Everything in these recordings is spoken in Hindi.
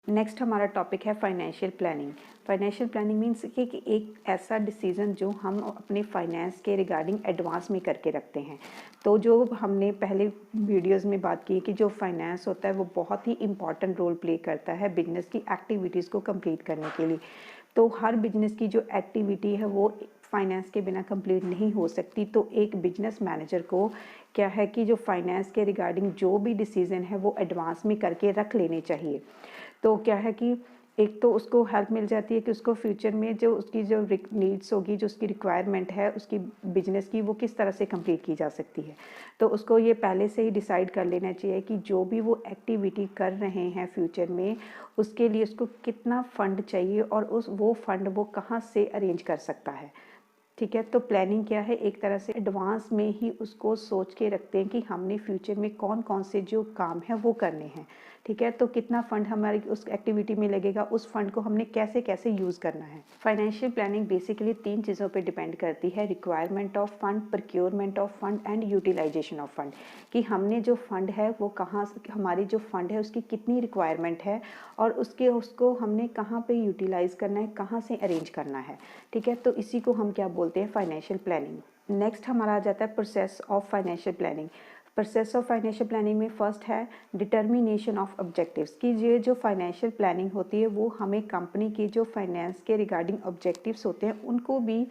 नेक्स्ट हमारा टॉपिक है financial planning. Financial planning means कि एक ऐसा डिसीज़न जो हम अपने फाइनेंस के रिगार्डिंग एडवांस में करके रखते हैं। तो जो हमने पहले वीडियोस में बात की कि जो फाइनेंस होता है वो बहुत ही इम्पॉर्टेंट रोल प्ले करता है बिजनेस की एक्टिविटीज़ को कंप्लीट करने के लिए। तो हर बिजनेस की जो एक्टिविटी है वो फाइनेंस के बिना कंप्लीट नहीं हो सकती। तो एक बिजनेस मैनेजर को क्या है कि जो फाइनेंस के रिगार्डिंग जो भी डिसीज़न है वो एडवांस में करके रख लेने चाहिए। तो क्या है कि एक तो उसको हेल्प मिल जाती है कि उसको फ्यूचर में जो उसकी जो नीड्स होगी, जो उसकी रिक्वायरमेंट है उसकी बिजनेस की, वो किस तरह से कंप्लीट की जा सकती है। तो उसको ये पहले से ही डिसाइड कर लेना चाहिए कि जो भी वो एक्टिविटी कर रहे हैं फ्यूचर में, उसके लिए उसको कितना फ़ंड चाहिए और उस वो फ़ंड वो कहाँ से अरेंज कर सकता है। ठीक है, तो प्लानिंग क्या है, एक तरह से एडवांस में ही उसको सोच के रखते हैं कि हमने फ्यूचर में कौन कौन से जो काम है वो करने हैं। ठीक है, तो कितना फ़ंड हमारी उस एक्टिविटी में लगेगा, उस फंड को हमने कैसे कैसे यूज़ करना है। फाइनेंशियल प्लानिंग बेसिकली 3 चीज़ों पे डिपेंड करती है: requirement of fund, procurement of fund and utilization of fund. कि हमने जो फंड है वो कहाँ से, हमारी जो फंड है उसकी कितनी रिक्वायरमेंट है और उसको हमने कहाँ पे यूटिलाइज़ करना है, कहाँ से अरेंज करना है। ठीक है, तो इसी को हम क्या बोलते हैं, फाइनेंशियल प्लानिंग। नेक्स्ट हमारा आ जाता है process of financial planning. Process of financial planning में फर्स्ट है डिटर्मिनेशन ऑफ ऑब्जेक्टिव्स। कि ये जो फाइनेंशियल प्लानिंग होती है वो हमें कंपनी के जो फाइनेंस के रिगार्डिंग ऑब्जेक्टिव्स होते हैं उनको भी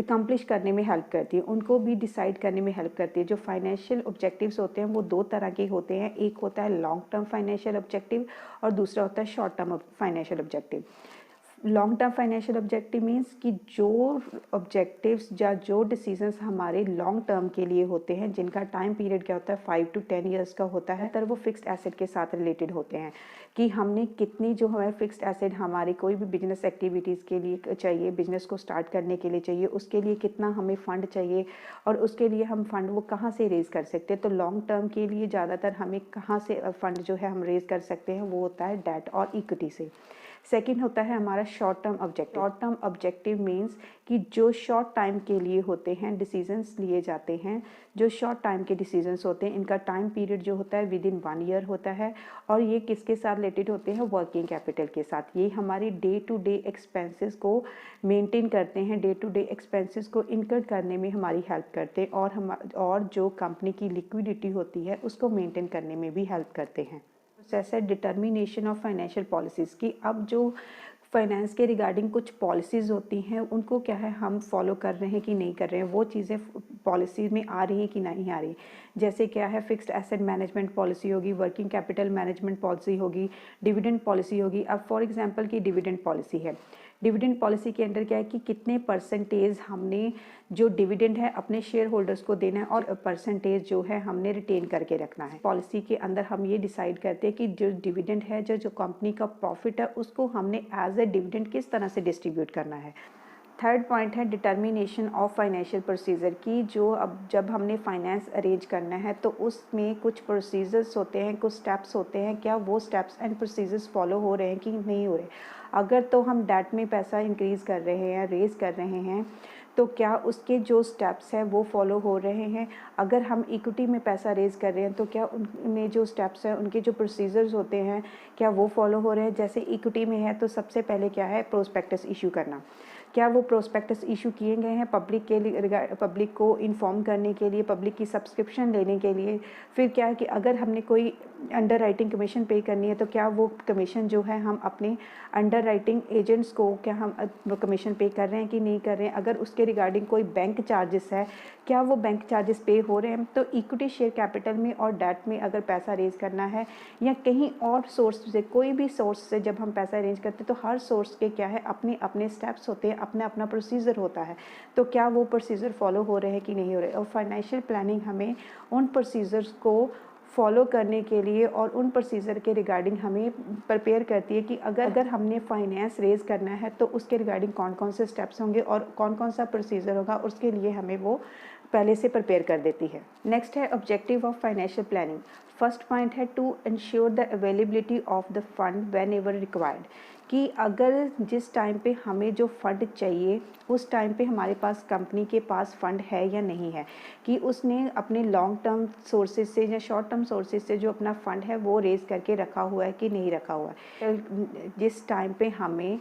अकम्प्लिश करने में हेल्प करती है, उनको भी डिसाइड करने में हेल्प करती है। जो फाइनेंशियल ऑब्जेक्टिव्स होते हैं वो 2 तरह के होते हैं, एक होता है लॉन्ग टर्म फाइनेंशियल ऑब्जेक्टिव और दूसरा होता है short term financial objective. Long term financial objective means कि जो ऑब्जेक्टिव्स या जो डिसीजंस हमारे लॉन्ग टर्म के लिए होते हैं, जिनका टाइम पीरियड क्या होता है 5 to 10 ईयर्स का होता है, तर वो फिक्स्ड एसेट के साथ रिलेटेड होते हैं। कि हमने कितनी जो हमारे फिक्स्ड एसेट हमारी कोई भी बिजनेस एक्टिविटीज़ के लिए चाहिए, बिजनेस को स्टार्ट करने के लिए चाहिए, उसके लिए कितना हमें फ़ंड चाहिए और उसके लिए हम फ़ंड वो कहाँ से रेज़ कर सकते हैं। तो लॉन्ग टर्म के लिए ज़्यादातर हमें कहाँ से फ़ंड जो है हम रेज़ कर सकते हैं, वो होता है डेट और इक्विटी से। सेकंड होता है हमारा short term objective. Short term objective means कि जो शॉर्ट टाइम के लिए होते हैं, डिसीजंस लिए जाते हैं, जो शॉर्ट टाइम के डिसीजंस होते हैं, इनका टाइम पीरियड जो होता है विद इन 1 ईयर होता है और ये किसके साथ रिलेटेड होते हैं, वर्किंग कैपिटल के साथ। ये हमारी डे टू डे एक्सपेंसेस को मेंटेन करते हैं, डे टू डे एक्सपेंसेस को इनकर करने में हमारी हेल्प करते हैं और जो कंपनी की लिक्विडिटी होती है उसको मेंटेन करने में भी हेल्प करते हैं। प्रोसेस है डिटर्मिनेशन ऑफ फाइनेंशियल पॉलिसीज़। की अब जो फाइनेंस के रिगार्डिंग कुछ पॉलिसीज़ होती हैं उनको क्या है हम फॉलो कर रहे हैं कि नहीं कर रहे हैं, वो चीज़ें पॉलिसी में आ रही हैं कि नहीं आ रही। जैसे क्या है, फिक्स्ड एसेट मैनेजमेंट पॉलिसी होगी, वर्किंग कैपिटल मैनेजमेंट पॉलिसी होगी, डिविडेंड पॉलिसी होगी। अब फॉर एग्जांपल की डिविडेंड पॉलिसी है, डिविडेंड पॉलिसी के अंडर क्या है कि कितने परसेंटेज हमने जो डिविडेंड है अपने शेयर होल्डर्स को देना है और परसेंटेज जो है हमने रिटेन करके रखना है। पॉलिसी के अंदर हम ये डिसाइड करते हैं कि जो डिविडेंड है, जो कंपनी का प्रॉफिट है, उसको हमने एज ए डिविडेंड किस तरह से डिस्ट्रीब्यूट करना है। थर्ड पॉइंट है डिटर्मिनेशन ऑफ फाइनेंशियल प्रोसीजर। की जो अब जब हमने फाइनेंस अरेंज करना है तो उसमें कुछ प्रोसीजर्स होते हैं, कुछ स्टेप्स होते हैं, क्या वो स्टेप्स एंड प्रोसीजर्स फॉलो हो रहे हैं कि नहीं हो रहे। अगर तो हम डेट में पैसा इंक्रीज़ कर रहे हैं, रेज कर रहे हैं, तो क्या उसके जो स्टेप्स हैं वो फॉलो हो रहे हैं। अगर हम इक्विटी में पैसा रेज कर रहे हैं तो क्या उनमें जो स्टेप्स हैं, उनके जो प्रोसीजर्स होते हैं, क्या वो फॉलो हो रहे हैं। जैसे इक्विटी में है तो सबसे पहले क्या है, प्रोस्पेक्टस इशू करना। क्या वो प्रोस्पेक्टस इशू किए गए हैं पब्लिक के लिए, पब्लिक को इन्फॉर्म करने के लिए, पब्लिक की सब्सक्रिप्शन लेने के लिए। फिर क्या है कि अगर हमने कोई अंडर राइटिंग कमीशन पे करनी है तो क्या वो कमीशन जो है हम अपने अंडर राइटिंग एजेंट्स को क्या हम कमीशन पे कर रहे हैं कि नहीं कर रहे हैं। अगर उसके रिगार्डिंग कोई बैंक चार्जेस है, क्या वो बैंक चार्जेस पे हो रहे हैं। तो इक्विटी शेयर कैपिटल में और डेट में अगर पैसा रेज करना है या कहीं और सोर्स से, कोई भी सोर्स से जब हम पैसा अरेंज करते हैं तो हर सोर्स के क्या है अपने अपने स्टेप्स होते हैं, अपना अपना प्रोसीजर होता है। तो क्या वो प्रोसीजर फॉलो हो रहे हैं कि नहीं हो रहे। और फाइनेंशियल प्लानिंग हमें उन प्रोसीजर्स को फॉलो करने के लिए और उन प्रोसीजर के रिगार्डिंग हमें प्रिपेयर करती है कि अगर हमने फाइनेंस रेज करना है तो उसके रिगार्डिंग कौन कौन से स्टेप्स होंगे और कौन कौन सा प्रोसीजर होगा, उसके लिए हमें वो पहले से प्रिपेयर कर देती है। नेक्स्ट है objective of financial planning. First point है to ensure the availability of the fund whenever required, कि अगर जिस टाइम पे हमें जो फंड चाहिए उस टाइम पे हमारे पास कंपनी के पास फंड है या नहीं है, कि उसने अपने लॉन्ग टर्म सोर्सेज से या शॉर्ट टर्म सोर्सेज से जो अपना फंड है वो रेज करके रखा हुआ है कि नहीं रखा हुआ है। जिस टाइम पे हमें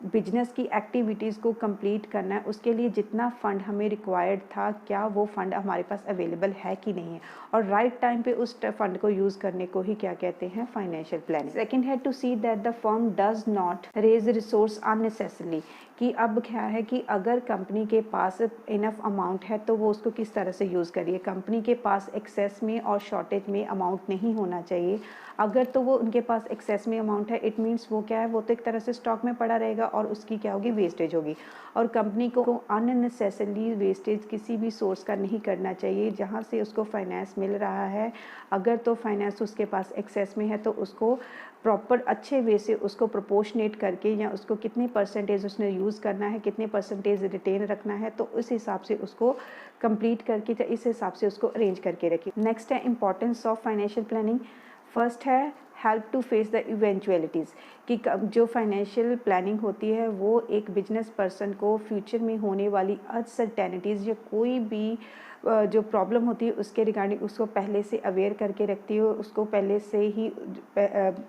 बिजनेस की एक्टिविटीज़ को कंप्लीट करना है उसके लिए जितना फ़ंड हमें रिक्वायर्ड था, क्या वो फ़ंड हमारे पास अवेलेबल है कि नहीं है, और राइट टाइम पे उस फ़ंड को यूज़ करने को ही क्या कहते हैं, फाइनेंशियल प्लानिंग। सेकंड है to see that the firm does not raise resource unnecessarily, कि अब क्या है कि अगर कंपनी के पास इनफ अमाउंट है तो वो उसको किस तरह से यूज़ करिए। कंपनी के पास एक्सेस में और शॉर्टेज में अमाउंट नहीं होना चाहिए। अगर तो वो उनके पास एक्सेस में अमाउंट है, इट मीन्स वो क्या है, वो तो एक तरह से स्टॉक में पड़ा रहेगा और उसकी क्या होगी, वेस्टेज होगी। और कंपनी को अननेसेसरली वेस्टेज किसी भी सोर्स का नहीं करना चाहिए जहाँ से उसको फाइनेंस मिल रहा है। अगर तो फाइनेंस उसके पास एक्सेस में है तो उसको प्रॉपर अच्छे वे से उसको प्रोपोर्शनेट करके, या उसको कितने परसेंटेज उसने यूज़ करना है, कितने परसेंटेज रिटेन रखना है, तो उस हिसाब से उसको कंप्लीट करके इस हिसाब से उसको अरेंज करके रखिए। नेक्स्ट है importance of financial planning. First है हेल्प टू फेस द इवेंचुअलिटीज़, कि जो फाइनेंशियल प्लानिंग होती है वो एक बिजनेस पर्सन को फ्यूचर में होने वाली अनसर्टेनिटीज़ या कोई भी जो प्रॉब्लम होती है उसके रिगार्डिंग उसको पहले से अवेयर करके रखती है, उसको पहले से ही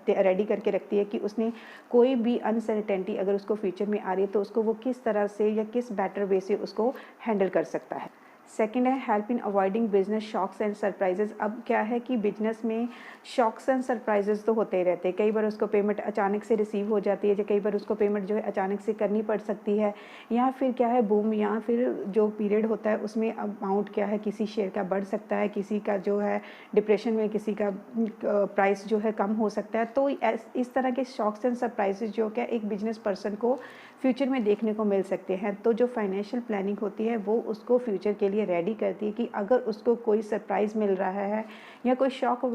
रेडी करके रखती है कि उसने कोई भी अनसर्टेनिटी अगर उसको फ्यूचर में आ रही है तो उसको वो किस तरह से या किस बेटर वे से उसको हैंडल कर सकता है। सेकेंड है help in avoiding business shocks and surprises. अब क्या है कि बिजनेस में शॉक्स एंड सरप्राइजेज तो होते ही रहते हैं। कई बार उसको पेमेंट अचानक से रिसीव हो जाती है, या कई बार उसको पेमेंट जो है अचानक से करनी पड़ सकती है, या फिर क्या है बूम, या फिर जो पीरियड होता है उसमें अमाउंट क्या है किसी शेयर का बढ़ सकता है, किसी का जो है डिप्रेशन में किसी का प्राइस जो है कम हो सकता है। तो इस तरह के शॉक्स एंड सरप्राइजेज जो क्या एक बिजनेस पर्सन को फ्यूचर में देखने को मिल सकते हैं। तो जो फाइनेंशियल प्लानिंग होती है वो उसको फ्यूचर के लिए रेडी करती है कि अगर उसको कोई सरप्राइज़ मिल रहा है या कोई शॉक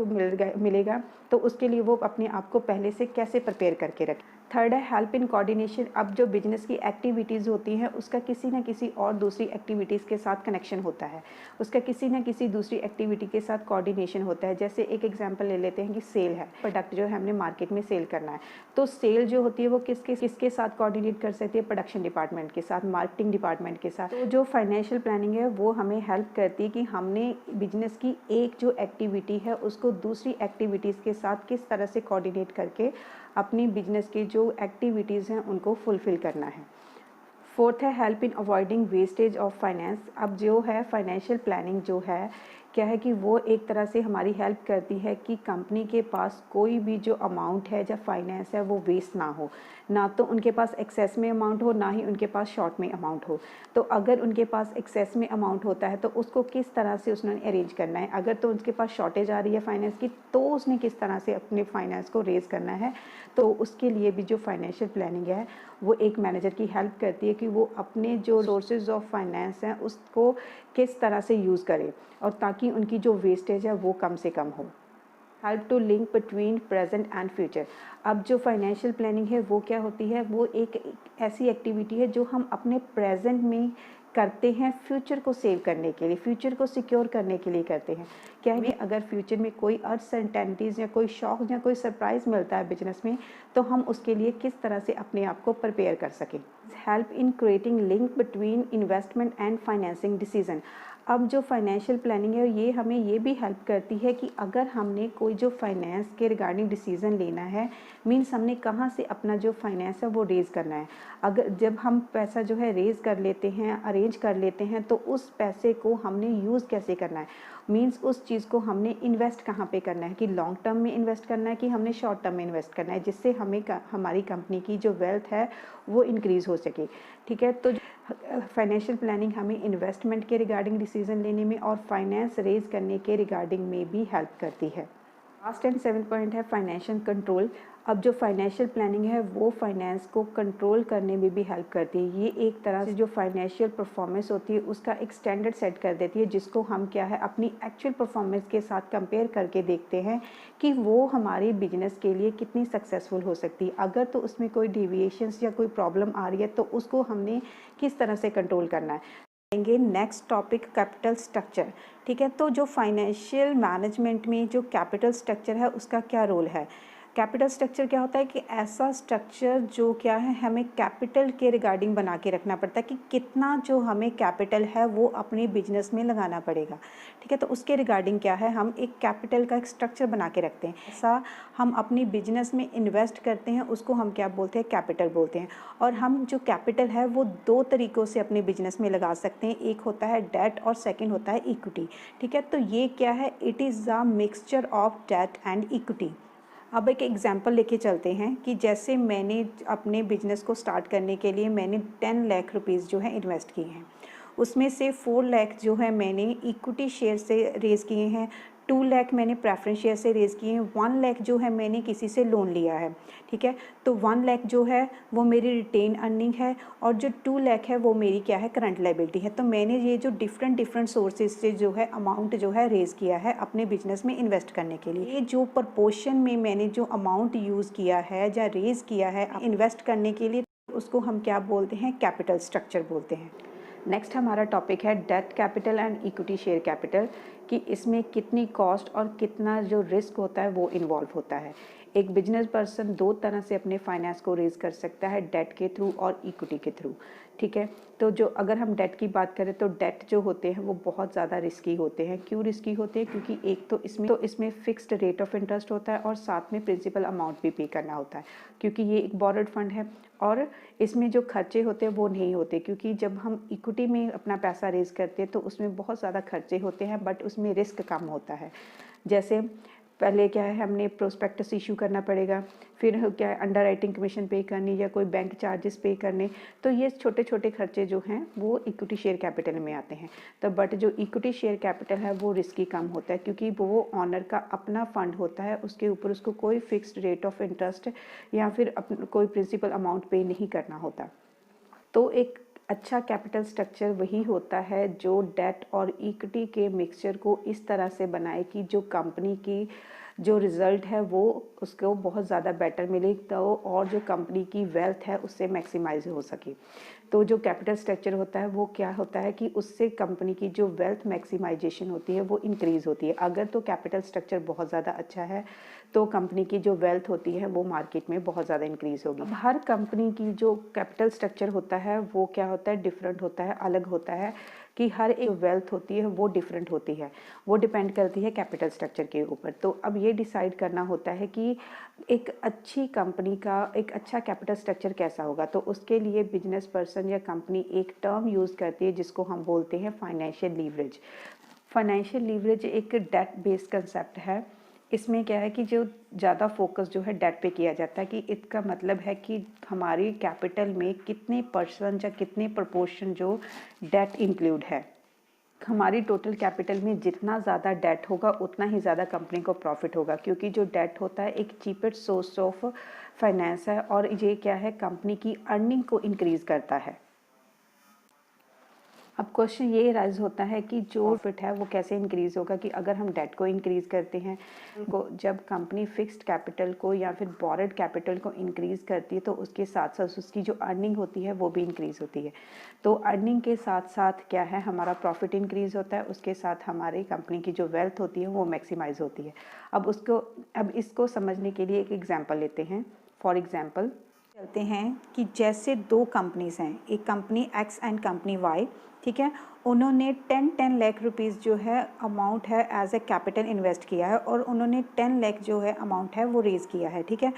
मिलेगा तो उसके लिए वो अपने आप को पहले से कैसे प्रिपेयर करके रखे। थर्ड है हेल्प इन कोऑर्डिनेशन। अब जो बिजनेस की एक्टिविटीज़ होती हैं उसका किसी न किसी और दूसरी एक्टिविटीज़ के साथ कनेक्शन होता है, उसका किसी न किसी दूसरी एक्टिविटी के साथ कोऑर्डिनेशन होता है। जैसे एक एग्जांपल ले लेते हैं कि सेल है, प्रोडक्ट जो है हमने मार्केट में सेल करना है, तो सेल जो होती है वो किसके साथ कोऑर्डिनेट कर सकती है, प्रोडक्शन डिपार्टमेंट के साथ, मार्केटिंग डिपार्टमेंट के साथ। तो जो फाइनेंशियल प्लानिंग है वो हमें हेल्प करती है कि हमने बिजनेस की एक जो एक्टिविटी है उसको दूसरी एक्टिविटीज़ के साथ किस तरह से कोऑर्डिनेट करके अपनी बिजनेस की जो एक्टिविटीज़ हैं उनको फुलफ़िल करना है। फोर्थ है help in avoiding wastage of finance. अब जो है फाइनेंशियल प्लानिंग जो है क्या है कि वो एक तरह से हमारी हेल्प करती है कि कंपनी के पास कोई भी जो अमाउंट है या फाइनेंस है वो वेस्ट ना हो, ना तो उनके पास एक्सेस में अमाउंट हो, ना ही उनके पास शॉर्ट में अमाउंट हो। तो अगर उनके पास एक्सेस में अमाउंट होता है तो उसको किस तरह से उसने अरेंज करना है, अगर तो उनके पास शॉर्टेज आ रही है फाइनेंस की तो उसने किस तरह से अपने फाइनेंस को रेज करना है। तो उसके लिए भी जो फाइनेंशियल प्लानिंग है वो एक मैनेजर की हेल्प करती है कि वो अपने जो सोर्सेज ऑफ फाइनेंस हैं उसको किस तरह से यूज़ करे और ताकि उनकी जो वेस्टेज है वो कम से कम हो। Help to link between present and future. अब जो फाइनेंशियल प्लानिंग है वो क्या होती है, वो एक ऐसी एक्टिविटी है जो हम अपने प्रेजेंट में करते हैं फ्यूचर को सेव करने के लिए, फ्यूचर को सिक्योर करने के लिए करते हैं। क्या है, अगर फ्यूचर में कोई अनसर्टेनिटीज़ या कोई शॉक या कोई सरप्राइज़ मिलता है बिजनेस में तो हम उसके लिए किस तरह से अपने आप को प्रिपेयर कर सकें। Help in creating link between investment and financing decision. अब जो फाइनेंशियल प्लानिंग है ये हमें ये भी हेल्प करती है कि अगर हमने कोई जो फाइनेंस के रिगार्डिंग डिसीज़न लेना है, मीन्स हमने कहाँ से अपना जो फाइनेंस है वो रेज़ करना है। अगर जब हम पैसा जो है रेज़ कर लेते हैं, अरेंज कर लेते हैं, तो उस पैसे को हमने यूज़ कैसे करना है, मीन्स उस चीज़ को हमने इन्वेस्ट कहाँ पे करना है, कि लॉन्ग टर्म में इन्वेस्ट करना है कि हमने शॉर्ट टर्म में इन्वेस्ट करना है, जिससे हमें हमारी कंपनी की जो वेल्थ है वो इंक्रीज़ हो सके। ठीक है, तो फाइनेंशियल प्लानिंग हमें इन्वेस्टमेंट के रिगार्डिंग डिसीजन लेने में और फाइनेंस रेज करने के रिगार्डिंग में भी हेल्प करती है। लास्ट एंड 7th पॉइंट है फाइनेंशियल कंट्रोल। अब जो फाइनेंशियल प्लानिंग है वो फाइनेंस को कंट्रोल करने में भी हेल्प करती है। ये एक तरह से जो फाइनेंशियल परफॉर्मेंस होती है उसका एक स्टैंडर्ड सेट कर देती है, जिसको हम क्या है अपनी एक्चुअल परफॉर्मेंस के साथ कंपेयर करके देखते हैं कि वो हमारे बिजनेस के लिए कितनी सक्सेसफुल हो सकती है। अगर तो उसमें कोई डिविएशंस या कोई प्रॉब्लम आ रही है तो उसको हमने किस तरह से कंट्रोल करना है। Next topic capital structure. ठीक है, तो जो फाइनेंशियल मैनेजमेंट में जो कैपिटल स्ट्रक्चर है उसका क्या रोल है। कैपिटल स्ट्रक्चर क्या होता है कि ऐसा स्ट्रक्चर जो क्या है हमें कैपिटल के रिगार्डिंग बना के रखना पड़ता है कि कितना जो हमें कैपिटल है वो अपने बिजनेस में लगाना पड़ेगा। ठीक है, तो उसके रिगार्डिंग क्या है हम एक कैपिटल का एक स्ट्रक्चर बना के रखते हैं। ऐसा हम अपनी बिजनेस में इन्वेस्ट करते हैं उसको हम क्या बोलते हैं, कैपिटल बोलते हैं। और हम जो कैपिटल है वो दो तरीक़ों से अपने बिजनेस में लगा सकते हैं, एक होता है डेट और सेकेंड होता है इक्विटी। ठीक है, तो ये क्या है, it is a mixture of debt and equity. अब एक एग्जांपल लेके चलते हैं कि जैसे मैंने अपने बिजनेस को स्टार्ट करने के लिए मैंने 10 लाख रुपीज़ जो है इन्वेस्ट किए हैं, उसमें से 4 लाख जो है मैंने इक्विटी शेयर से रेज़ किए हैं, 2 लाख मैंने प्रेफरेंस शेयर से रेज़ किए हैं, 1 लाख जो है मैंने किसी से लोन लिया है। ठीक है, तो 1 लाख जो है वो मेरी रिटेन अर्निंग है और जो 2 लाख है वो मेरी क्या है, करंट लायबिलिटी है। तो मैंने ये जो डिफरेंट सोर्सेज से जो है अमाउंट जो है रेज़ किया है अपने बिजनेस में इन्वेस्ट करने के लिए। ये जो प्रपोर्शन में मैंने जो अमाउंट यूज़ किया है या रेज़ किया है इन्वेस्ट करने के लिए, उसको हम क्या बोलते हैं, कैपिटल स्ट्रक्चर बोलते हैं। नेक्स्ट हमारा टॉपिक है debt capital and equity share capital, कि इसमें कितनी कॉस्ट और कितना जो रिस्क होता है वो इन्वॉल्व होता है। एक बिजनेस पर्सन दो तरह से अपने फाइनेंस को रेज़ कर सकता है, डेट के थ्रू और इक्विटी के थ्रू। ठीक है, तो जो अगर हम डेट की बात करें तो डेट जो होते हैं वो बहुत ज़्यादा रिस्की होते हैं। क्यों रिस्की होते हैं, क्योंकि एक तो इसमें फिक्स्ड रेट ऑफ इंटरेस्ट होता है और साथ में प्रिंसिपल अमाउंट भी पे करना होता है, क्योंकि ये एक बोरोड फंड है। और इसमें जो खर्चे होते हैं वो नहीं होते, क्योंकि जब हम इक्विटी में अपना पैसा रेज़ करते हैं तो उसमें बहुत ज़्यादा खर्चे होते हैं बट उसमें रिस्क कम होता है। जैसे पहले क्या है, हमने प्रोस्पेक्टस इशू करना पड़ेगा, फिर क्या है अंडर राइटिंग कमीशन पे करनी या कोई बैंक चार्जेस पे करने, तो ये छोटे छोटे खर्चे जो हैं वो इक्विटी शेयर कैपिटल में आते हैं। तो बट जो इक्विटी शेयर कैपिटल है वो रिस्की कम होता है, क्योंकि वो ऑनर का अपना फंड होता है, उसके ऊपर उसको कोई फिक्स्ड रेट ऑफ इंटरेस्ट या फिर कोई प्रिंसिपल अमाउंट पे नहीं करना होता। तो एक अच्छा कैपिटल स्ट्रक्चर वही होता है जो डेट और इक्विटी के मिक्सचर को इस तरह से बनाए कि जो कंपनी की जो रिज़ल्ट है वो उसको बहुत ज़्यादा बेटर मिले, तो और जो कंपनी की वेल्थ है उससे मैक्सिमाइज हो सके। तो जो कैपिटल स्ट्रक्चर होता है वो क्या होता है कि उससे कंपनी की जो वेल्थ मैक्सिमाइजेशन होती है वो इंक्रीज़ होती है। अगर तो कैपिटल स्ट्रक्चर बहुत ज़्यादा अच्छा है तो कंपनी की जो वेल्थ होती है वो मार्केट में बहुत ज़्यादा इंक्रीज़ होगी। अब हर कंपनी की जो कैपिटल स्ट्रक्चर होता है वो क्या होता है, डिफरेंट होता है, अलग होता है, कि हर एक वेल्थ होती है वो डिफरेंट होती है, वो डिपेंड करती है कैपिटल स्ट्रक्चर के ऊपर। तो अब ये डिसाइड करना होता है कि एक अच्छी कंपनी का एक अच्छा कैपिटल स्ट्रक्चर कैसा होगा। तो उसके लिए बिजनेस पर्सन या कंपनी एक टर्म यूज़ करती है जिसको हम बोलते हैं फाइनेंशियल लीवरेज। फाइनेंशियल लीवरेज एक डेट बेस्ड कंसेप्ट है। इसमें क्या है कि जो ज़्यादा फोकस जो है डेट पे किया जाता है, कि इसका मतलब है कि हमारी कैपिटल में कितने परसेंट या कितने प्रोपोर्शन जो डेट इंक्लूड है। हमारी टोटल कैपिटल में जितना ज़्यादा डेट होगा उतना ही ज़्यादा कंपनी को प्रॉफिट होगा, क्योंकि जो डेट होता है एक चीपेस्ट सोर्स ऑफ फाइनेंस है और ये क्या है, कंपनी की अर्निंग को इंक्रीज़ करता है। अब क्वेश्चन ये राइज होता है कि जो प्रॉफिट है वो कैसे इंक्रीज़ होगा, कि अगर हम डेट को इंक्रीज़ करते हैं को जब कंपनी फिक्स्ड कैपिटल को या फिर बोरोड कैपिटल को इंक्रीज़ करती है तो उसके साथ साथ उसकी जो अर्निंग होती है वो भी इंक्रीज़ होती है। तो अर्निंग के साथ साथ क्या है, हमारा प्रॉफिट इंक्रीज़ होता है, उसके साथ हमारी कंपनी की जो वेल्थ होती है वो मैक्सिमाइज होती है। अब इसको समझने के लिए एक एग्जाम्पल लेते हैं। फॉर एग्ज़ाम्पल चलते हैं कि जैसे दो कंपनीज हैं, एक company X and company Y. ठीक है, उन्होंने 10 लाख रुपीज़ जो है अमाउंट है एज ए कैपिटल इन्वेस्ट किया है और उन्होंने 10 लाख जो है अमाउंट है वो रेज़ किया है। ठीक है,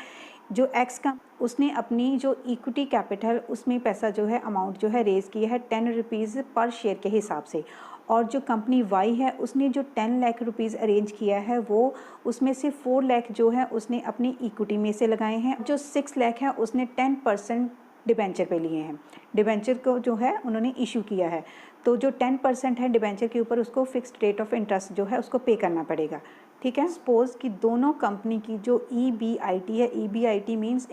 जो एक्स का उसने अपनी जो इक्विटी कैपिटल उसमें पैसा जो है अमाउंट जो है रेज़ किया है 10 रुपीज़ पर शेयर के हिसाब से, और जो कंपनी वाई है उसने जो 10 लाख रुपीज़ अरेंज किया है वो उसमें से 4 लाख जो है उसने अपनी इक्विटी में से लगाए हैं, जो 6 लाख है उसने 10% डिबेंचर पे लिए हैं। डिबेंचर को जो है उन्होंने इशू किया है, तो जो 10% है डिबेंचर के ऊपर उसको फिक्स्ड रेट ऑफ इंटरेस्ट जो है उसको पे करना पड़ेगा। ठीक है, सपोज कि दोनों कंपनी की जो EBIT है, EBIT means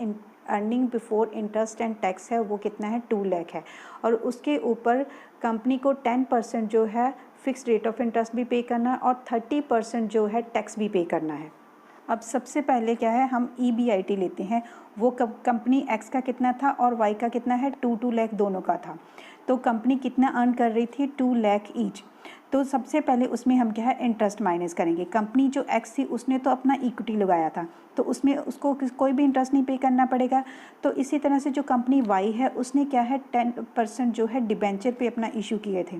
earning before interest and tax है, वो कितना है, 2 लाख है, और उसके ऊपर कंपनी को 10% जो है फिक्स्ड रेट ऑफ इंटरेस्ट भी पे करना है और 30% जो है टैक्स भी पे करना है। अब सबसे पहले क्या है, हम EBIT लेते हैं। वो कंपनी एक्स का कितना था और वाई का कितना है, 2 लाख दोनों का था। तो कंपनी कितना अर्न कर रही थी, 2 लाख ईच। तो सबसे पहले उसमें हम क्या है इंटरेस्ट माइनस करेंगे। कंपनी जो एक्स थी उसने तो अपना इक्विटी लगाया था, तो उसमें उसको कोई भी इंटरेस्ट नहीं पे करना पड़ेगा। तो इसी तरह से जो कंपनी वाई है उसने क्या है 10% जो है डिबेंचर पे अपना इशू किए थे,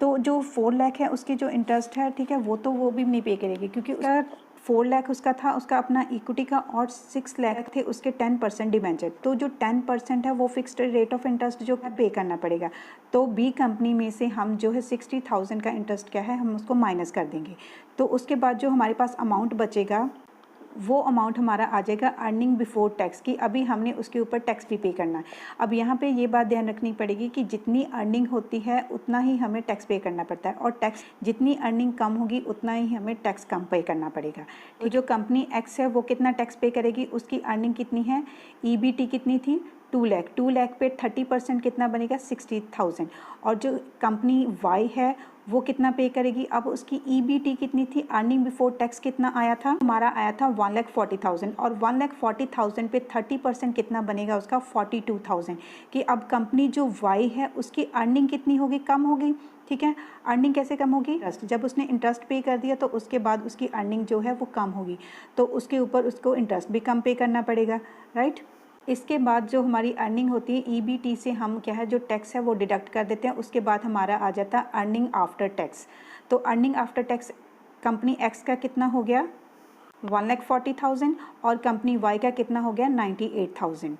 तो जो 4 लाख है उसके जो इंटरेस्ट है, ठीक है, वो भी नहीं पे करेगी, क्योंकि उसका 4 लाख उसका था, उसका अपना इक्विटी का, और 6 लाख थे उसके 10% डिबेंचर। तो जो 10% है वो फिक्स्ड रेट ऑफ इंटरेस्ट जो है पे करना पड़ेगा। तो बी कंपनी में से हम जो है 60,000 का इंटरेस्ट क्या है हम उसको माइनस कर देंगे। तो उसके बाद जो हमारे पास अमाउंट बचेगा वो अमाउंट हमारा आ जाएगा अर्निंग बिफोर टैक्स की। अभी हमने उसके ऊपर टैक्स भी पे करना है। अब यहाँ पे ये बात ध्यान रखनी पड़ेगी कि जितनी अर्निंग होती है उतना ही हमें टैक्स पे करना पड़ता है, और टैक्स जितनी अर्निंग कम होगी उतना ही हमें टैक्स कम पे करना पड़ेगा। तो जो कंपनी एक्स है वो कितना टैक्स पे करेगी, उसकी अर्निंग कितनी है, ईबीटी कितनी थी, 2 लाख। 2 लाख पे 30% कितना बनेगा, 60,000। और जो कंपनी वाई है वो कितना पे करेगी, अब उसकी ईबीटी कितनी थी, अर्निंग बिफोर टैक्स कितना आया था, हमारा आया था 1,40,000, और 1,40,000 पे 30% कितना बनेगा उसका, 42,000। कि अब कंपनी जो वाई है उसकी अर्निंग कितनी होगी, कम होगी। ठीक है, अर्निंग कैसे कम होगी, जब उसने इंटरेस्ट पे कर दिया तो उसके बाद उसकी अर्निंग जो है वो कम होगी, तो उसके ऊपर उसको इंटरेस्ट भी कम पे करना पड़ेगा, राइट। इसके बाद जो हमारी अर्निंग होती है ईबीटी से हम क्या है जो टैक्स है वो डिडक्ट कर देते हैं। उसके बाद हमारा आ जाता है अर्निंग आफ्टर टैक्स। तो earning after tax company x का कितना हो गया, 1,40,000, और कंपनी वाई का कितना हो गया, 98,000।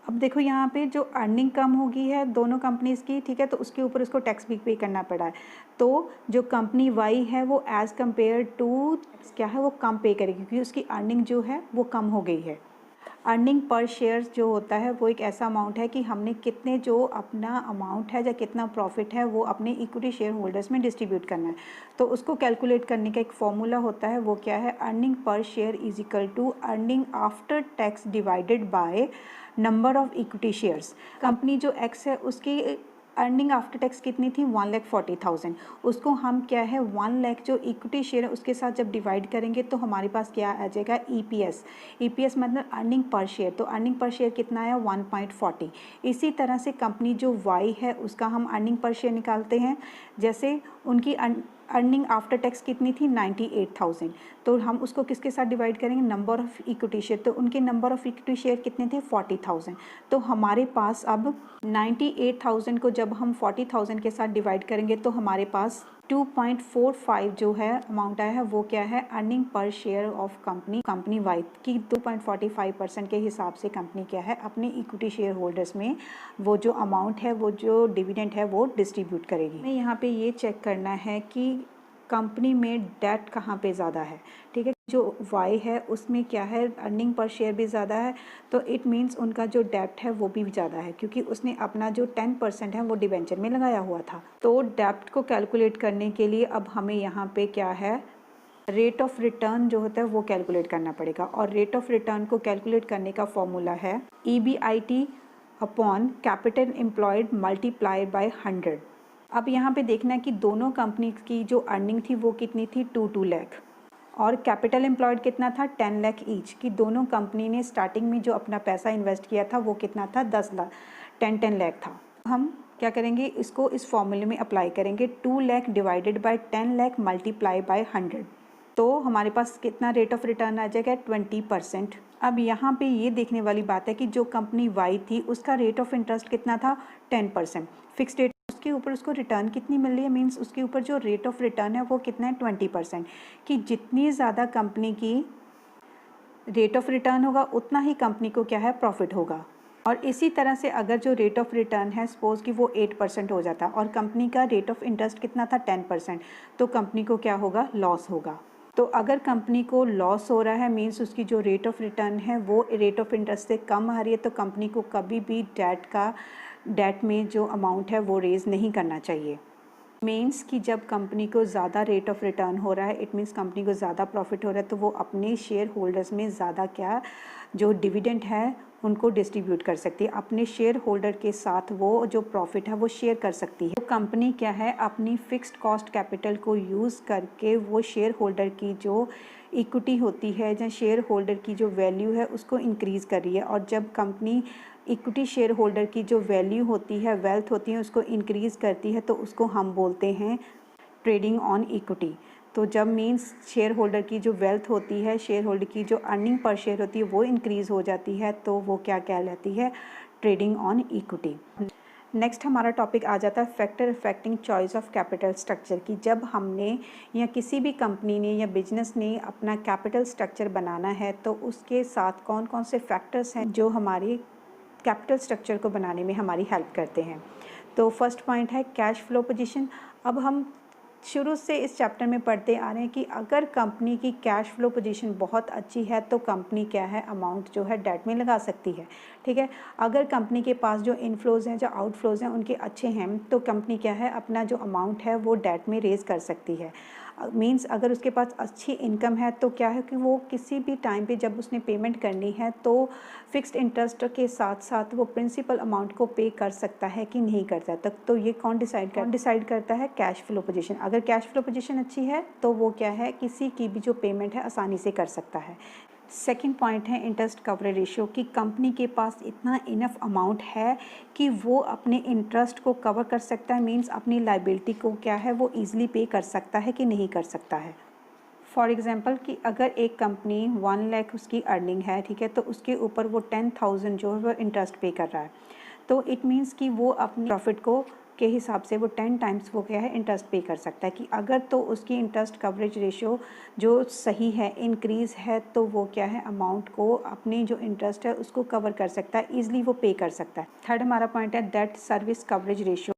अब देखो यहाँ पे जो अर्निंग कम होगी है दोनों कंपनीज़ की, ठीक है, तो उसके ऊपर उसको टैक्स भी पे करना पड़ा है। तो जो कंपनी वाई है वो एज़ कम्पेयर टू क्या है वो कम पे करेगी, क्योंकि उसकी अर्निंग जो है वो कम हो गई है। अर्निंग पर शेयर जो होता है वो एक ऐसा अमाउंट है कि हमने कितने जो अपना अमाउंट है या कितना प्रॉफिट है वो अपने इक्विटी शेयर होल्डर्स में डिस्ट्रीब्यूट करना है। तो उसको कैलकुलेट करने का एक फॉर्मूला होता है, वो क्या है, अर्निंग पर share is equal to earning after tax divided by number of equity shares. Company जो एक्स है उसकी अर्निंग आफ्टर टैक्स कितनी थी, 1,40,000। उसको हम क्या है 1 लाख जो इक्विटी शेयर है उसके साथ जब डिवाइड करेंगे तो हमारे पास क्या आ जाएगा, ईपीएस। ईपीएस मतलब अर्निंग पर शेयर, तो अर्निंग पर शेयर कितना है, 1.40। इसी तरह से कंपनी जो वाई है उसका हम अर्निंग पर शेयर निकालते हैं। जैसे उनकी अर्निंग आफ्टर टैक्स कितनी थी, 98,000। तो हम उसको किसके साथ डिवाइड करेंगे, नंबर ऑफ़ इक्विटी शेयर। तो उनके नंबर ऑफ़ इक्विटी शेयर कितने थे, 40,000। तो हमारे पास अब 98,000 को जब हम 40,000 के साथ डिवाइड करेंगे तो हमारे पास 2.45 जो है अमाउंट आया है, वो क्या है, अर्निंग पर शेयर ऑफ कंपनी वाई की 2.45% के हिसाब से कंपनी क्या है अपने इक्विटी शेयर होल्डर्स में वो जो अमाउंट है, वो जो डिविडेंड है वो डिस्ट्रीब्यूट करेगी। हमें यहाँ पे ये चेक करना है कि कंपनी में डेट कहाँ पे ज़्यादा है, ठीक है। जो वाई है उसमें क्या है अर्निंग पर शेयर भी ज़्यादा है, तो इट मीन्स उनका जो डेप्ट है वो भी ज़्यादा है, क्योंकि उसने अपना जो 10% है वो डिबेंचर में लगाया हुआ था। तो डेप्ट को कैलकुलेट करने के लिए अब हमें यहाँ पे क्या है, रेट ऑफ रिटर्न जो होता है वो कैलकुलेट करना पड़ेगा। और रेट ऑफ रिटर्न को कैलकुलेट करने का फॉर्मूला है EBIT upon capital employed multiply by 100। अब यहाँ पे देखना है कि दोनों कंपनी की जो अर्निंग थी वो कितनी थी, 2 लाख, और कैपिटल एम्प्लॉयड कितना था, 10 लाख ईच। कि दोनों कंपनी ने स्टार्टिंग में जो अपना पैसा इन्वेस्ट किया था वो कितना था, 10 लाख था। हम क्या करेंगे, इसको इस फॉर्मूले में अप्लाई करेंगे, 2 lakh divided by 10 lakh multiply by 100। तो हमारे पास कितना रेट ऑफ रिटर्न आ जाएगा, 20%। अब यहाँ पे ये देखने वाली बात है कि जो कंपनी वाई थी उसका रेट ऑफ इंटरेस्ट कितना था, 10%। फिक्स्ड रेट, उसके ऊपर उसको रिटर्न कितनी मिल रही है, मीन्स उसके ऊपर जो रेट ऑफ रिटर्न है वो कितना है, 20%। कि जितनी ज़्यादा कंपनी की रेट ऑफ रिटर्न होगा उतना ही कंपनी को क्या है प्रॉफिट होगा। और इसी तरह से अगर जो रेट ऑफ रिटर्न है सपोज कि वो 8% हो जाता और कंपनी का रेट ऑफ इंटरेस्ट कितना था, 10%, तो कंपनी को क्या होगा, लॉस होगा। तो अगर कंपनी को लॉस हो रहा है मीन्स उसकी जो रेट ऑफ रिटर्न है वो रेट ऑफ इंटरेस्ट से कम आ रही है, तो कंपनी को कभी भी डेट में जो अमाउंट है वो रेज़ नहीं करना चाहिए। मीन्स कि जब कंपनी को ज़्यादा रेट ऑफ रिटर्न हो रहा है, इट मीन्स कंपनी को ज़्यादा प्रॉफिट हो रहा है, तो वो अपने शेयर होल्डर्स में ज़्यादा क्या जो डिविडेंड है उनको डिस्ट्रीब्यूट कर सकती है। अपने शेयर होल्डर के साथ वो जो प्रॉफिट है वो शेयर कर सकती है। तो कंपनी क्या है अपनी फ़िक्स्ड कॉस्ट कैपिटल को यूज़ करके वो शेयर होल्डर की जो इक्विटी होती है या शेयर होल्डर की जो वैल्यू है उसको इंक्रीज़ कर रही है, और जब कंपनी इक्विटी शेयर होल्डर की जो वैल्यू होती है, वेल्थ होती है, उसको इंक्रीज़ करती है, तो उसको हम बोलते हैं ट्रेडिंग ऑन इक्विटी। तो जब मीन्स शेयर होल्डर की जो वेल्थ होती है, शेयर होल्डर की जो अर्निंग पर शेयर होती है वो इंक्रीज़ हो जाती है, तो वो क्या कहलाती है, ट्रेडिंग ऑन इक्विटी। नेक्स्ट हमारा टॉपिक आ जाता है factor affecting choice of capital structure की। जब हमने या किसी भी कंपनी ने या बिजनेस ने अपना कैपिटल स्ट्रक्चर बनाना है तो उसके साथ कौन कौन से फैक्टर्स हैं जो हमारी कैपिटल स्ट्रक्चर को बनाने में हमारी हेल्प करते हैं। तो फर्स्ट पॉइंट है कैश फ्लो पोजीशन। अब हम शुरू से इस चैप्टर में पढ़ते आ रहे हैं कि अगर कंपनी की कैश फ्लो पोजीशन बहुत अच्छी है तो कंपनी क्या है, अमाउंट जो है डेट में लगा सकती है, ठीक है। अगर कंपनी के पास जो इनफ्लोज़ हैं, जो आउटफ्लोज़ हैं, उनके अच्छे हैं, तो कंपनी क्या है, अपना जो अमाउंट है वो डेट में रेज़ कर सकती है। मींस अगर उसके पास अच्छी इनकम है तो क्या है कि वो किसी भी टाइम पे जब उसने पेमेंट करनी है तो फिक्स्ड इंटरेस्ट के साथ साथ वो प्रिंसिपल अमाउंट को पे कर सकता है कि नहीं करता तक। तो ये कौन डिसाइड करता है, कैश फ्लो पोजीशन। अगर कैश फ्लो पोजीशन अच्छी है तो वो क्या है, किसी की भी जो पेमेंट है आसानी से कर सकता है। सेकंड पॉइंट है इंटरेस्ट कवरेज रेशियो, कि कंपनी के पास इतना इनफ अमाउंट है कि वो अपने इंटरेस्ट को कवर कर सकता है, मींस अपनी लाइबिलिटी को क्या है वो ईजिली पे कर सकता है कि नहीं कर सकता है। फॉर एग्जांपल कि अगर एक कंपनी 1 लाख उसकी अर्निंग है, ठीक है, तो उसके ऊपर वो 10,000 जो है वो इंटरेस्ट पे कर रहा है, तो इट मीन्स कि वो अपने प्रॉफिट को के हिसाब से वो 10 टाइम्स वो क्या है इंटरेस्ट पे कर सकता है। कि अगर तो उसकी इंटरेस्ट कवरेज रेशियो जो सही है, इंक्रीज़ है, तो वो क्या है, अमाउंट को अपनी जो इंटरेस्ट है उसको कवर कर सकता है, ईजिली वो पे कर सकता है। थर्ड हमारा पॉइंट है डेट सर्विस कवरेज रेशियो।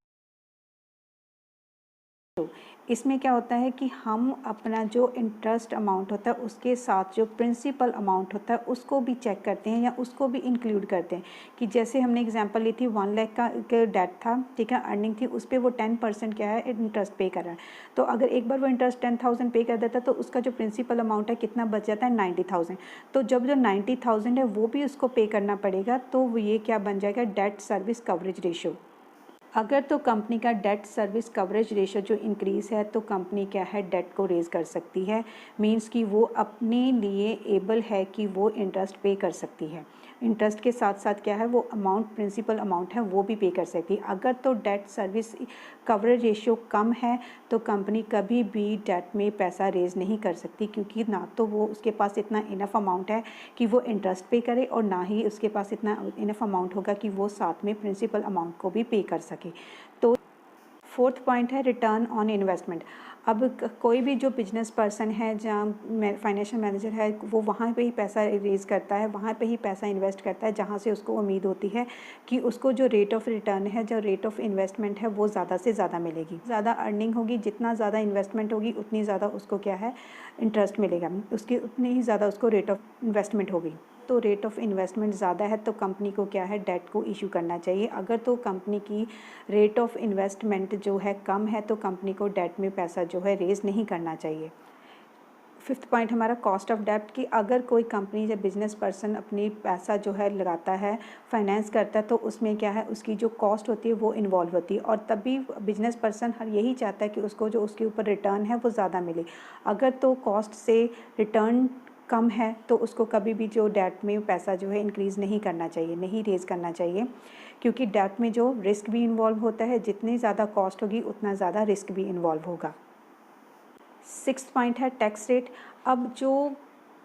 इसमें क्या होता है कि हम अपना जो इंटरेस्ट अमाउंट होता है उसके साथ जो प्रिंसिपल अमाउंट होता है उसको भी चेक करते हैं या उसको भी इंक्लूड करते हैं। कि जैसे हमने एग्जांपल ली थी 1 लाख का डेट था, ठीक है, अर्निंग थी, उस पर वो 10% क्या है इंटरेस्ट पे कर रहा है। तो अगर एक बार वो इंटरेस्ट 10,000 पे कर देता है तो उसका जो प्रिंसिपल अमाउंट है कितना बच जाता है, 90,000। तो जब जो 90,000 है वो भी उसको पे करना पड़ेगा, तो ये क्या बन जाएगा, डेट सर्विस कवरेज रेशियो। अगर तो कंपनी का डेट सर्विस कवरेज रेशियो जो इंक्रीज़ है तो कंपनी क्या है, डेट को रेज़ कर सकती है, मींस कि वो अपने लिए एबल है कि वो इंटरेस्ट पे कर सकती है। इंटरेस्ट के साथ साथ क्या है, वो अमाउंट प्रिंसिपल अमाउंट है वो भी पे कर सकती है। अगर तो डेट सर्विस कवरेज रेशियो कम है तो कंपनी कभी भी डेट में पैसा रेज़ नहीं कर सकती, क्योंकि ना तो वो उसके पास इतना इनफ अमाउंट है कि वो इंटरेस्ट पे करे और ना ही उसके पास इतना इनफ अमाउंट होगा कि वो साथ में प्रिंसिपल अमाउंट को भी पे कर सके। तो फोर्थ पॉइंट है रिटर्न ऑन इन्वेस्टमेंट। अब कोई भी जो बिजनेस पर्सन है, जहाँ फाइनेंशियल मैनेजर है, वो वहाँ पे ही पैसा रेज़ करता है, वहाँ पे ही पैसा इन्वेस्ट करता है जहाँ से उसको उम्मीद होती है कि उसको जो रेट ऑफ रिटर्न है, जो रेट ऑफ इन्वेस्टमेंट है, वो ज़्यादा से ज़्यादा मिलेगी। ज़्यादा अर्निंग होगी, जितना ज़्यादा इन्वेस्टमेंट होगी उतनी ज़्यादा उसको क्या है, इंटरेस्ट मिलेगा, उसकी उतनी ही ज़्यादा उसको रेट ऑफ इन्वेस्टमेंट होगी। तो रेट ऑफ इन्वेस्टमेंट ज़्यादा है तो कंपनी को क्या है, डेट को इशू करना चाहिए। अगर तो कंपनी की रेट ऑफ इन्वेस्टमेंट जो है कम है तो कंपनी को डेट में पैसा जो है रेज़ नहीं करना चाहिए। फिफ्थ पॉइंट हमारा कॉस्ट ऑफ डेब्ट, कि अगर कोई कंपनी या बिजनेस पर्सन अपनी पैसा जो है लगाता है, फाइनेंस करता है, तो उसमें क्या है, उसकी जो कॉस्ट होती है वो इन्वॉल्व होती है, और तभी बिजनेस पर्सन हर यही चाहता है कि उसको जो उसके ऊपर रिटर्न है वो ज़्यादा मिले। अगर तो कॉस्ट से रिटर्न कम है तो उसको कभी भी जो डेट में पैसा जो है इंक्रीज़ नहीं करना चाहिए, नहीं रेज़ करना चाहिए, क्योंकि डेट में जो रिस्क भी इन्वॉल्व होता है, जितनी ज़्यादा कॉस्ट होगी उतना ज़्यादा रिस्क भी इन्वॉल्व होगा। सिक्स्थ पॉइंट है टैक्स रेट। अब जो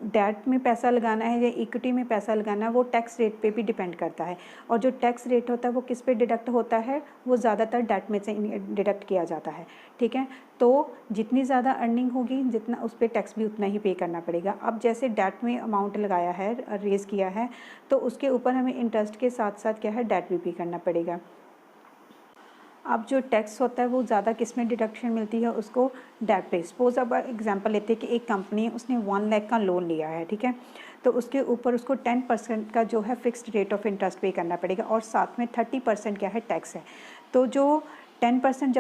डेट में पैसा लगाना है या इक्विटी में पैसा लगाना है वो टैक्स रेट पे भी डिपेंड करता है, और जो टैक्स रेट होता है वो किस पे डिडक्ट होता है, वो ज़्यादातर डेट में से डिडक्ट किया जाता है, ठीक है। तो जितनी ज़्यादा अर्निंग होगी जितना उस पर टैक्स भी उतना ही पे करना पड़ेगा। अब जैसे डेट में अमाउंट लगाया है, रेज़ किया है, तो उसके ऊपर हमें इंटरेस्ट के साथ साथ क्या है, डेट भी पे करना पड़ेगा। अब जो टैक्स होता है वो ज़्यादा किस में डिडक्शन मिलती है, उसको डेट पे। सपोज अब एग्जांपल लेते हैं कि एक कंपनी उसने 1 लाख का लोन लिया है, ठीक है, तो उसके ऊपर उसको 10% का जो है फिक्स्ड रेट ऑफ इंटरेस्ट पे करना पड़ेगा, और साथ में 30% क्या है, टैक्स है। तो जो 10%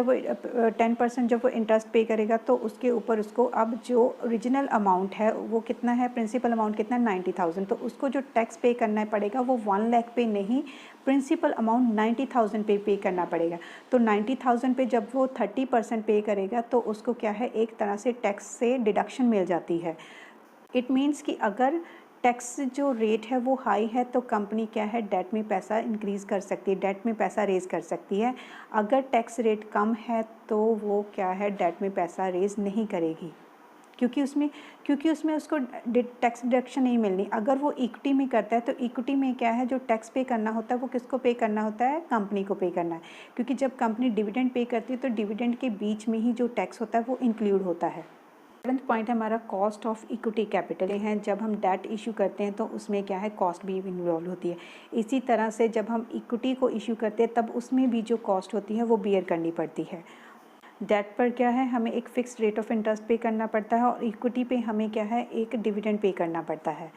जब वो इंटरेस्ट पे करेगा तो उसके ऊपर उसको अब जो ओरिजिनल अमाउंट है वो कितना है, प्रिंसिपल अमाउंट कितना है, 90,000। तो उसको जो टैक्स पे करना पड़ेगा वो 1 लाख पे नहीं, प्रिंसिपल अमाउंट 90,000 पे करना पड़ेगा। तो 90,000 पे जब वो 30% पे करेगा तो उसको क्या है, एक तरह से टैक्स से डिडक्शन मिल जाती है। इट मीन्स कि अगर टैक्स जो रेट है वो हाई है तो कंपनी क्या है, डेट में पैसा इंक्रीज़ कर सकती है, डेट में पैसा रेज़ कर सकती है। अगर टैक्स रेट कम है तो वो क्या है, डेट में पैसा रेज़ नहीं करेगी, क्योंकि उसमें उसको टैक्स डिडक्शन नहीं मिलनी। अगर वो इक्विटी में करता है तो इक्विटी में क्या है, जो टैक्स पे करना होता है वो किसको पे करना होता है, कंपनी को पे करना है, क्योंकि जब कंपनी डिविडेंड पे करती है तो डिविडेंड के बीच में ही जो टैक्स होता है वो इंक्लूड होता है। 7th पॉइंट है हमारा कॉस्ट ऑफ इक्विटी कैपिटल है। जब हम डेट इशू करते हैं तो उसमें क्या है, कॉस्ट भी इन्वॉल्व होती है। इसी तरह से जब हम इक्विटी को इशू करते हैं तब उसमें भी जो कॉस्ट होती है वो बियर करनी पड़ती है। डेट पर क्या है, हमें एक फ़िक्स्ड रेट ऑफ इंटरेस्ट पे करना पड़ता है और इक्विटी पे हमें क्या है, एक डिविडेंड पे करना पड़ता है।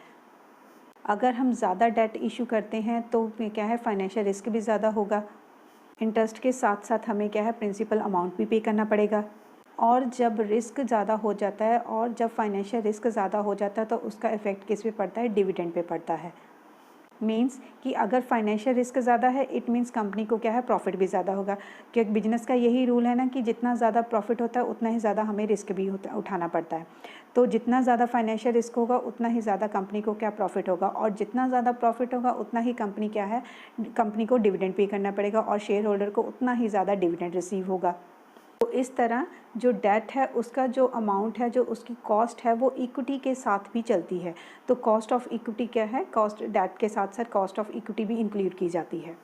अगर हम ज़्यादा डेट इशू करते हैं तो क्या है, फाइनेंशियल रिस्क भी ज़्यादा होगा। इंटरेस्ट के साथ साथ हमें क्या है, प्रिंसिपल अमाउंट भी पे करना पड़ेगा। और जब रिस्क ज़्यादा हो जाता है और जब फाइनेंशियल रिस्क ज़्यादा हो जाता है तो उसका इफ़ेक्ट किस पे पड़ता है, डिविडेंड पे पड़ता है। मीन्स कि अगर फाइनेंशियल रिस्क ज़्यादा है, इट मीन्स कंपनी को क्या है, प्रॉफिट भी ज़्यादा होगा, क्योंकि बिजनेस का यही रूल है ना कि जितना ज़्यादा प्रॉफिट होता है उतना ही ज़्यादा हमें रिस्क भी उठाना पड़ता है। तो जितना ज़्यादा फाइनेंशियल रिस्क होगा उतना ही ज़्यादा कंपनी को क्या, प्रॉफिट होगा, और जितना ज़्यादा प्रॉफिट होगा उतना ही कंपनी क्या है, कंपनी को डिविडेंड पे करना पड़ेगा और शेयर होल्डर को उतना ही ज़्यादा डिविडेंड रिसीव होगा। तो इस तरह जो डेट है उसका जो अमाउंट है, जो उसकी कॉस्ट है वो इक्विटी के साथ भी चलती है। तो कॉस्ट ऑफ इक्विटी क्या है, कॉस्ट डेट के साथ साथ कॉस्ट ऑफ इक्विटी भी इंक्लूड की जाती है।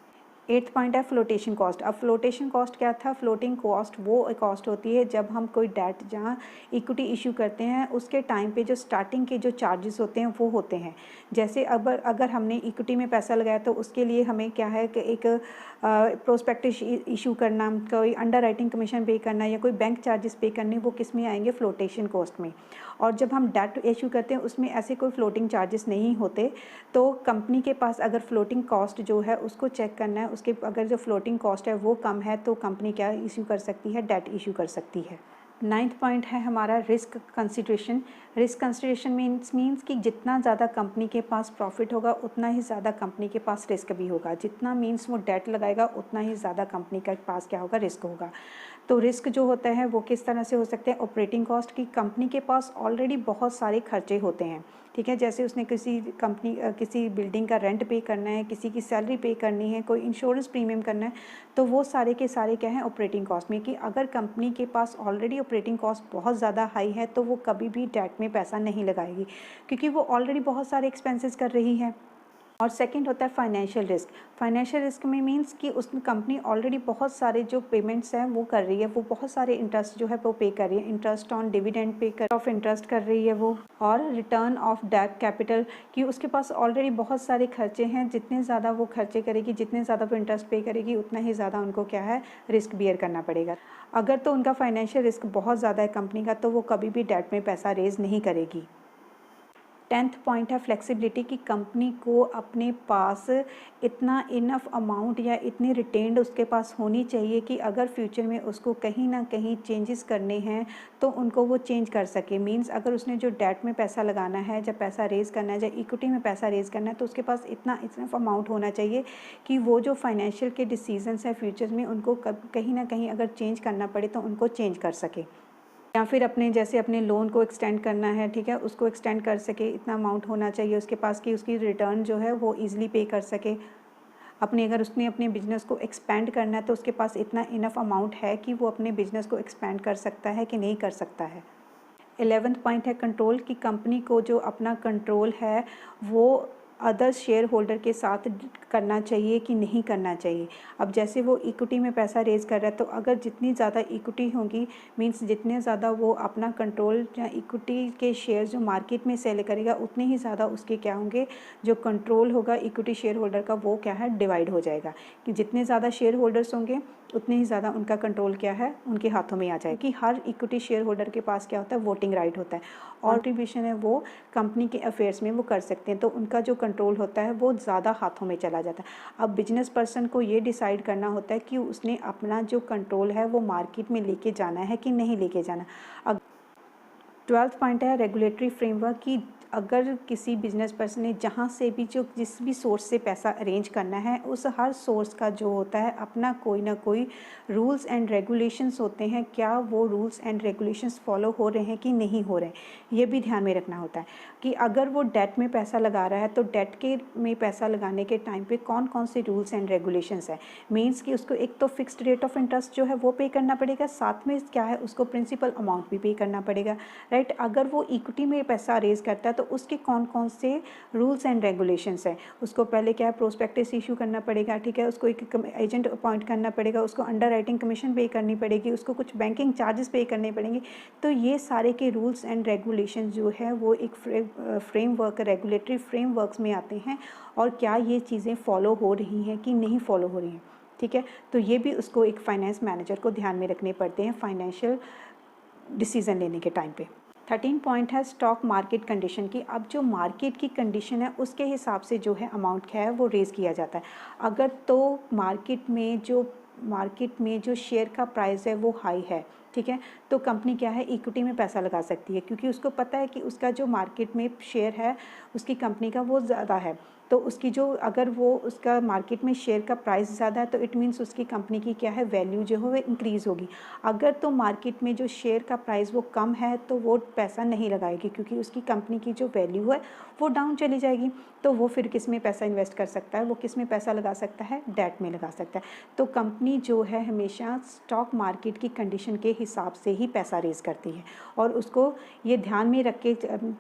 8th पॉइंट है फ्लोटेशन कॉस्ट। अब फ्लोटेशन कॉस्ट क्या था, फ्लोटिंग कॉस्ट वो कॉस्ट होती है जब हम कोई डेट जहाँ इक्विटी इशू करते हैं उसके टाइम पे जो स्टार्टिंग के जो चार्जेस होते हैं वो होते हैं। जैसे अगर हमने इक्विटी में पैसा लगाया तो उसके लिए हमें क्या है कि एक प्रोस्पेक्टस इशू करना, कोई अंडर राइटिंग कमीशन पे करना या कोई बैंक चार्जेस पे करने, वो किस में आएंगे, फ्लोटेशन कॉस्ट में। और जब हम डेट इशू करते हैं उसमें ऐसे कोई फ्लोटिंग चार्जेस नहीं होते। तो कंपनी के पास अगर फ्लोटिंग कॉस्ट जो है उसको चेक करना है, उसके अगर जो फ्लोटिंग कॉस्ट है वो कम है तो कंपनी क्या इशू कर सकती है, डेट इशू कर सकती है। 9th पॉइंट है हमारा risk consideration. Risk consideration means कि जितना ज़्यादा कंपनी के पास प्रॉफिट होगा उतना ही ज़्यादा कंपनी के पास रिस्क भी होगा। जितना मीन्स वो डेट लगाएगा उतना ही ज़्यादा कंपनी के पास क्या होगा, रिस्क होगा। तो रिस्क जो होता है वो किस तरह से हो सकते हैं, ऑपरेटिंग कॉस्ट की, कंपनी के पास ऑलरेडी बहुत सारे खर्चे होते हैं, ठीक है, जैसे उसने किसी बिल्डिंग का रेंट पे करना है, किसी की सैलरी पे करनी है, कोई इंश्योरेंस प्रीमियम करना है, तो वो सारे के सारे क्या हैं, ऑपरेटिंग कॉस्ट में। कि अगर कंपनी के पास ऑलरेडी ऑपरेटिंग कॉस्ट बहुत ज़्यादा हाई है तो वो कभी भी डेट में पैसा नहीं लगाएगी, क्योंकि वो ऑलरेडी बहुत सारे एक्सपेंसेस कर रही है। और सेकंड होता है फाइनेंशियल रिस्क। फाइनेंशियल रिस्क में मीन्स कि उस कंपनी ऑलरेडी बहुत सारे जो पेमेंट्स हैं वो कर रही है, वो बहुत सारे इंटरेस्ट जो है वो पे कर रही है, इंटरेस्ट ऑन डिविडेंड पे कर ऑफ इंटरेस्ट कर रही है वो, और रिटर्न ऑफ डेट कैपिटल, कि उसके पास ऑलरेडी बहुत सारे खर्चे हैं। जितने ज़्यादा वो खर्चे करेगी, जितने ज़्यादा वो इंटरेस्ट पे करेगी, उतना ही ज़्यादा उनको क्या है, रिस्क बियर करना पड़ेगा। अगर तो उनका फाइनेंशियल रिस्क बहुत ज़्यादा है कंपनी का, तो वो कभी भी डेट में पैसा रेज नहीं करेगी। 10th पॉइंट है फ्लेक्सिबिलिटी, की कंपनी को अपने पास इतना इनफ अमाउंट या इतनी रिटेन्ड उसके पास होनी चाहिए कि अगर फ्यूचर में उसको कहीं ना कहीं चेंजेस करने हैं तो उनको वो चेंज कर सके। मींस अगर उसने जो डेट में पैसा लगाना है, जब पैसा रेज करना है, जब इक्विटी में पैसा रेज करना है, तो उसके पास इतना इनफ अमाउंट होना चाहिए कि वो जो फाइनेंशियल के डिसीजंस हैं फ्यूचर में उनको कहीं ना कहीं अगर चेंज करना पड़े तो उनको चेंज कर सके, या फिर अपने लोन को एक्सटेंड करना है, ठीक है, उसको एक्सटेंड कर सके, इतना अमाउंट होना चाहिए उसके पास कि उसकी रिटर्न जो है वो ईजिली पे कर सके। अगर उसने अपने बिजनेस को एक्सपेंड करना है तो उसके पास इतना इनफ अमाउंट है कि वो अपने बिजनेस को एक्सपेंड कर सकता है कि नहीं कर सकता है। 11th पॉइंट है कंट्रोल, की कंपनी को जो अपना कंट्रोल है वो अदर शेयर होल्डर के साथ करना चाहिए कि नहीं करना चाहिए। अब जैसे वो इक्विटी में पैसा रेज कर रहा है तो अगर जितनी ज़्यादा इक्विटी होगी, मींस जितने ज़्यादा वो अपना कंट्रोल या इक्विटी के शेयर जो मार्केट में सेल करेगा उतने ही ज़्यादा उसके क्या होंगे, जो कंट्रोल होगा इक्विटी शेयर होल्डर का वो क्या है, डिवाइड हो जाएगा। कि जितने ज़्यादा शेयर होल्डर्स होंगे उतने ही ज़्यादा उनका कंट्रोल क्या है, उनके हाथों में आ जाएगा। कि हर इक्विटी शेयर होल्डर के पास क्या होता है, वोटिंग राइट होता है और कंट्रीब्यूशन है वो कंपनी के अफेयर्स में वो कर सकते हैं, तो उनका जो कंट्रोल होता है वो ज़्यादा हाथों में चला जाता है। अब बिजनेस पर्सन को ये डिसाइड करना होता है कि उसने अपना जो कंट्रोल है वो मार्केट में लेके जाना है कि नहीं लेके जाना। अब 12th पॉइंट है रेगुलेटरी फ्रेमवर्क, की अगर किसी बिजनेस पर्सन ने जहाँ से भी जिस भी सोर्स से पैसा अरेंज करना है, उस हर सोर्स का जो होता है अपना कोई ना कोई रूल्स एंड रेगुलेशंस होते हैं। क्या वो रूल्स एंड रेगुलेशंस फॉलो हो रहे हैं कि नहीं हो रहे हैं, ये भी ध्यान में रखना होता है कि अगर वो डेट में पैसा लगा रहा है तो डेट के में पैसा लगाने के टाइम पे कौन कौन से रूल्स एंड रेगुलेशंस है। मीन्स कि उसको एक तो फिक्स्ड रेट ऑफ इंटरेस्ट जो है वो पे करना पड़ेगा, साथ में क्या है उसको प्रिंसिपल अमाउंट भी पे करना पड़ेगा, राइट। अगर वो इक्विटी में पैसा रेज करता है तो उसके कौन कौन से रूल्स एंड रेगुलेशंस हैं। उसको पहले क्या है प्रोस्पेक्टस इशू करना पड़ेगा, ठीक है, उसको एक एजेंट अपॉइंट करना पड़ेगा, उसको अंडर राइटिंग कमीशन पे करनी पड़ेगी, उसको कुछ बैंकिंग चार्जेस पे करने पड़ेंगे। तो ये सारे के रूल्स एंड रेगुलेशन जो है वो एक फ्रेमवर्क, रेगुलेटरी फ्रेमवर्क्स में आते हैं, और क्या ये चीज़ें फॉलो हो रही हैं कि नहीं फॉलो हो रही हैं, ठीक है। तो ये भी उसको एक फाइनेंस मैनेजर को ध्यान में रखने पड़ते हैं फाइनेंशियल डिसीजन लेने के टाइम पे। 13 पॉइंट है स्टॉक मार्केट कंडीशन की। अब जो मार्केट की कंडीशन है उसके हिसाब से जो है अमाउंट क्या है वो रेज़ किया जाता है। अगर तो मार्केट में जो शेयर का प्राइस है वो हाई है, ठीक है, तो कंपनी क्या है इक्विटी में पैसा लगा सकती है, क्योंकि उसको पता है कि उसका जो मार्केट में शेयर है उसकी कंपनी का वो ज़्यादा है। तो उसकी जो अगर वो उसका मार्केट में शेयर का प्राइस ज़्यादा है तो इट मीन्स उसकी कंपनी की क्या है वैल्यू जो है वो इंक्रीज़ होगी। अगर तो मार्केट में जो शेयर का प्राइस वो कम है तो वो पैसा नहीं लगाएगी, क्योंकि उसकी कंपनी की जो वैल्यू है वो डाउन चली जाएगी। तो वो फिर किस में पैसा इन्वेस्ट कर सकता है, वो किस में पैसा लगा सकता है, डेट में लगा सकता है। तो कंपनी जो है हमेशा स्टॉक मार्केट की कंडीशन के हिसाब से ही पैसा रेज़ करती है, और उसको ये ध्यान में रख के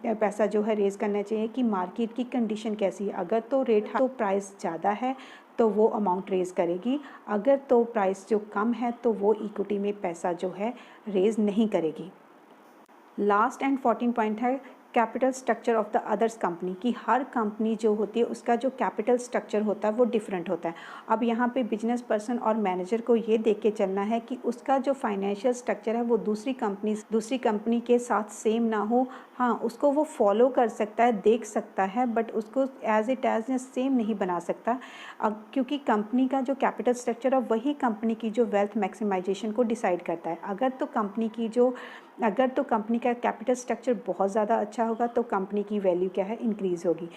पैसा जो है रेज़ करना चाहिए कि मार्केट की कंडीशन कैसी है। अगर तो रेट तो प्राइस ज़्यादा है तो वो अमाउंट रेज़ करेगी, अगर तो प्राइस जो कम है तो वो इक्विटी में पैसा जो है रेज़ नहीं करेगी। लास्ट एंड 14 पॉइंट है capital structure of the others company, की हर कंपनी जो होती है उसका जो कैपिटल स्ट्रक्चर होता है वो डिफरेंट होता है। अब यहाँ पे बिजनेस पर्सन और मैनेजर को ये देख के चलना है कि उसका जो फाइनेंशियल स्ट्रक्चर है वो दूसरी कंपनी के साथ सेम ना हो। हाँ, उसको वो फॉलो कर सकता है, देख सकता है, बट उसको एज सेम नहीं बना सकता। अब क्योंकि कंपनी का जो कैपिटल स्ट्रक्चर है वही कंपनी की जो वेल्थ मैक्सिमाइजेशन को डिसाइड करता है। अगर तो कंपनी का कैपिटल स्ट्रक्चर बहुत ज़्यादा अच्छा होगा तो कंपनी की वैल्यू क्या है इंक्रीज़ होगी।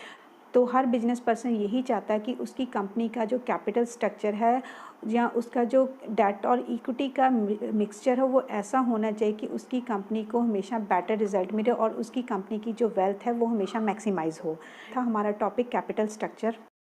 तो हर बिजनेस पर्सन यही चाहता है कि उसकी कंपनी का जो कैपिटल स्ट्रक्चर है या उसका जो डेट और इक्विटी का मिक्सचर है वो ऐसा होना चाहिए कि उसकी कंपनी को हमेशा बेटर रिजल्ट मिले और उसकी कंपनी की जो वेल्थ है वो हमेशा मैक्सिमाइज़ हो। था हमारा टॉपिक कैपिटल स्ट्रक्चर।